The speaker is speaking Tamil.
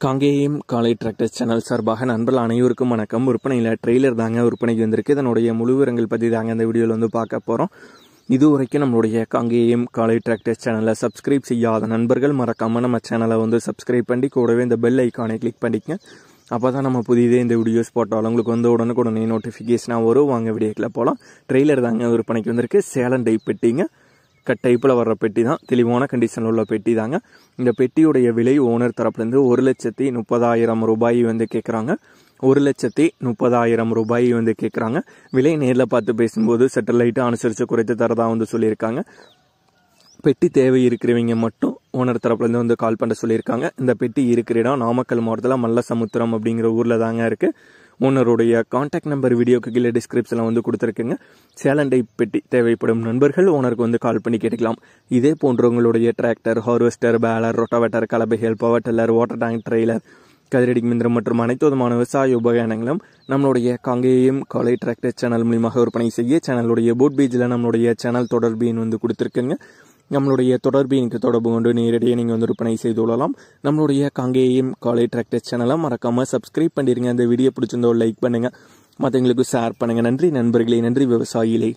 காங்கேயம் காலை டிராக்டர்ஸ் சேனல் சார்பாக நண்பர்கள் அனைவருக்கும் வணக்கம். விற்பனையில் ட்ரெய்லர் தாங்க விற்பனைக்கு வந்திருக்கு. இதனுடைய முழு விவரங்கள் பற்றி தாங்க இந்த வீடியோவில் வந்து பார்க்க போகிறோம். இதுவரைக்கும் நம்மளுடைய காங்கேயம் காலை டிராக்டர்ஸ் சேனலை சப்ஸ்கிரைப் செய்யாத நண்பர்கள் மறக்காமல் நம்ம சேனலை வந்து சப்ஸ்கிரைப் பண்ணி கூடவே இந்த பெல் ஐக்கானை கிளிக் பண்ணிக்கங்க. அப்போ தான் நம்ம புதியதே இந்த வீடியோஸ் போட்டாலும் உங்களுக்கு வந்து உடனுக்குடனே நோட்டிஃபிகேஷனாக வரும். வாங்க வீடியோக்கில் போகலாம். ட்ரெய்லர் தாங்க விற்பனைக்கு வந்திருக்கு. சேலம் டைப் பெட்டிங்க, கட் டைப்பில் வர்ற பெட்டி தான், தெளிவான கண்டிஷனில் உள்ள பெட்டி தாங்க. இந்த பெட்டியுடைய விலை ஓனர் தரப்புலேருந்து 1,30,000 ரூபாய் வந்து கேட்குறாங்க. 1,30,000 ரூபாய் வந்து கேட்குறாங்க. விலை நேரில் பார்த்து பேசும்போது செட்டலைட்டு அனுசரித்து குறைத்து தரதா வந்து சொல்லியிருக்காங்க. பெட்டி தேவை இருக்கிறவங்க மட்டும் ஓனர் தரப்புலேருந்து வந்து கால் பண்ண சொல்லியிருக்காங்க. இந்த பெட்டி இருக்கிற இடம் நாமக்கல் மாவட்டத்தில் மல்லசமுத்திரம் அப்படிங்கிற ஊரில் தாங்க இருக்குது. ஓனருடைய கான்டாக்ட் நம்பர் வீடியோக்கு கீழே டிஸ்கிரிப்ஷனில் வந்து கொடுத்துருக்குங்க. சேலம் டைப் பெட்டி தேவைப்படும் நண்பர்கள் ஓனருக்கு வந்து கால் பண்ணி கேட்டுக்கலாம். இதே போன்றவங்களுடைய டிராக்டர், ஹார்வெஸ்டர், பேலர், ரொட்டாவேட்டர், கலப்பைகள், power tiller, water tank, trailer, கதிரடி மிந்திரம் மற்றும் அனைத்து விதமான விவசாய உபகரணங்களும் நம்மளுடைய காங்கேயம் காலை டிராக்டர் சேனல் மூலியமாக விற்பனை செய்ய சேனலுடைய போட் பேஜில் நம்மளுடைய சேனல் தொடர்பு எண் வந்து கொடுத்துருக்குங்க. நம்மளுடைய தொடர்பு எனக்கு தொடர்பு கொண்டு நேரடியாக நீங்கள் வந்து விற்பனை செய்து கொள்ளலாம். நம்மளுடைய காங்கேயம் காலை டிராக்டர் சேனலை மறக்காமல் சப்ஸ்கிரைப் பண்ணிடுங்க. அந்த வீடியோ பிடிச்சிருந்தோ லைக் பண்ணுங்கள், மற்றவங்களுக்கு ஷேர் பண்ணுங்கள். நன்றி நண்பர்களே, நன்றி விவசாயிகளே.